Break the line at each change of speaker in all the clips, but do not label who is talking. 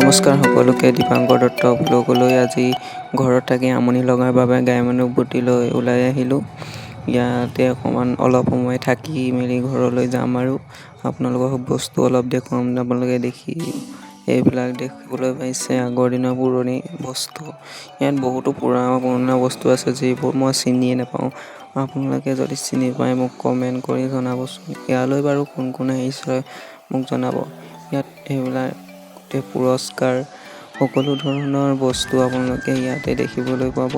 নমস্কাৰ সকলোকে। দীপাংকৰ দত্ত ব্লগলৈ আজি ঘৰত থাকি আমনি লগাৰ বাবে গাই মানুহ বুটি লৈ ওলাই আহিলোঁ। ইয়াতে অকণমান অলপ সময় থাকি মেলি ঘৰলৈ যাম আৰু আপোনালোকক বস্তু অলপ দেখুৱাম। আপোনালোকে দেখি এইবিলাক দেখিবলৈ পাইছে আগৰ দিনৰ পুৰণি বস্তু। ইয়াত বহুতো পুৰণা বস্তু আছে যিবোৰ মই চিনিয়ে নাপাওঁ। আপোনালোকে যদি চিনি পায় মোক কমেণ্ট কৰি জনাবচোন। ইয়ালৈ বাৰু কোন কোন আহিছে মোক জনাব। ইয়াত এইবিলাক পুৰস্কাৰ সকলো ধৰণৰ বস্তু আপোনালোকে ইয়াতে দেখিবলৈ পাব।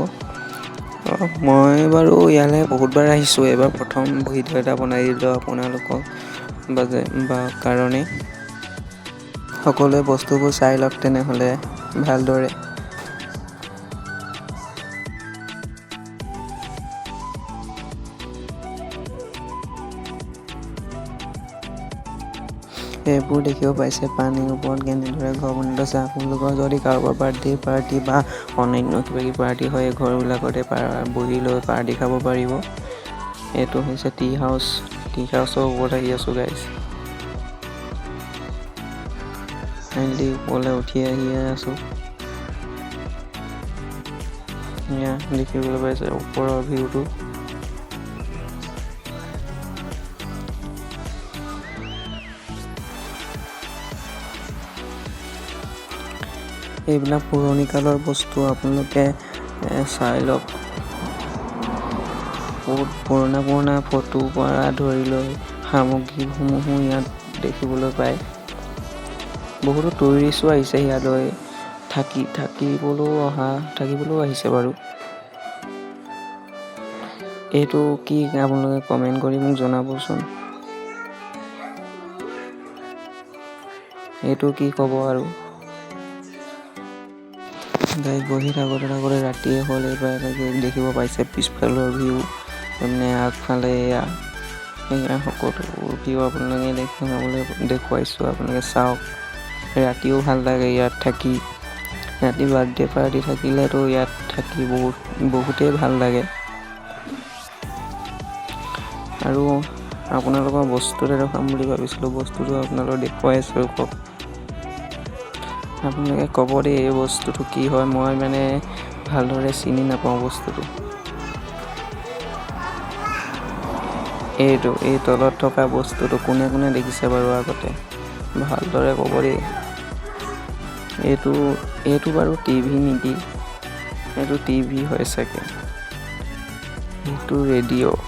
মই বাৰু ইয়ালৈ বহুতবাৰ আহিছোঁ। এবাৰ প্ৰথম ভিডিঅ' এটা বনাই দিলোঁ আপোনালোকক কাৰণে। সকলোৱে বস্তুবোৰ চাই লওক তেনেহ'লে ভালদৰে। এইবোৰ দেখিব পাইছে পানীৰ ওপৰত কেনেদৰে ঘৰ বনাই থৈছে। আপোনালোকৰ যদি কাৰোবাৰ বাৰ্থডে পাৰ্টি বা অন্যান্য কিবা পাৰ্টি হয়, ঘৰবিলাকতে বহি লৈ পাৰ্টি খাব পাৰিব। এইটো হৈছে টি হাউচ। টি হাউচৰ ওপৰত আহি আছোঁ গাইজ। ফাইনেলি ওপৰলৈ উঠি আহিয়ে আছোঁ। এয়া দেখিবলৈ পাইছে ওপৰৰ ভিউটো। এইবিলাক পুৰণি কালৰ বস্তু আপোনালোকে চাই লওক। বহুত পুৰণা ফটোৰ পৰা ধৰি লৈ সামগ্ৰীসমূহো ইয়াত দেখিবলৈ পায়। বহুতো টুৰিষ্টো আহিছে ইয়ালৈ থাকিবলৈও আহিছে বাৰু। এইটো কি আপোনালোকে কমেণ্ট কৰি মোক জনাবচোন। এইটো কি ক'ব আৰু। গাইজ বহি থাকোঁতে ৰাতিয়ে হ'ল। এইবাৰ দেখিব পাইছে পিছফালৰ ভিউ, মানে আগফালে এয়া সকলো ভিউ আপোনালোকে দেখুৱাইছোঁ। আপোনালোকে চাওক। ৰাতিও ভাল লাগে ইয়াত থাকি। ৰাতি বাৰ্থডে পাৰ্টি থাকিলেতো ইয়াত থাকি বহুতেই ভাল লাগে। আৰু আপোনালোকৰ বস্তু এটা দেখাম বুলি ভাবিছিলোঁ। বস্তুটো আপোনালোকক দেখুৱাই আছোঁ। আপোনালোকে ক'ব দেই এই বস্তুটো কি হয়। মই মানে ভালদৰে চিনি নাপাওঁ বস্তুটো। এই তলত থকা বস্তুটো কোনে দেখিছে বাৰু আগতে ভালদৰে ক'ব দেই। এইটো বাৰু টিভি নেকি? এইটো টিভি হয় চাগে। এইটো ৰেডিঅ'।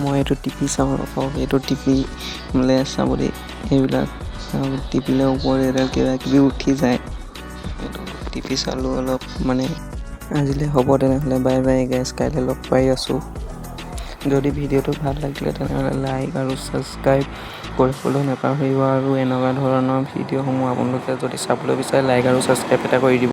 মই এইটো টিপি চাওঁ ৰখাওক। এইটো টিপি বোলে চাব দেই। এইবিলাক টিপিলে ওপৰত এডাল কিবা কিবি উঠি যায়। এইটো টিপি চালোঁ অলপ মানে। আজিলৈ হ'ব তেনেহ'লে বাই বাই গাইজ। কাইলৈ লগ পাই আছোঁ। যদি ভিডিঅ'টো ভাল লাগিলে তেনেহ'লে লাইক আৰু ছাবস্ক্ৰাইব কৰিবলৈ নাপাহৰিব। আৰু এনেকুৱা ধৰণৰ ভিডিঅ'সমূহ আপোনালোকে যদি চাবলৈ বিচাৰে লাইক আৰু ছাবস্ক্ৰাইব এটা কৰি দিব।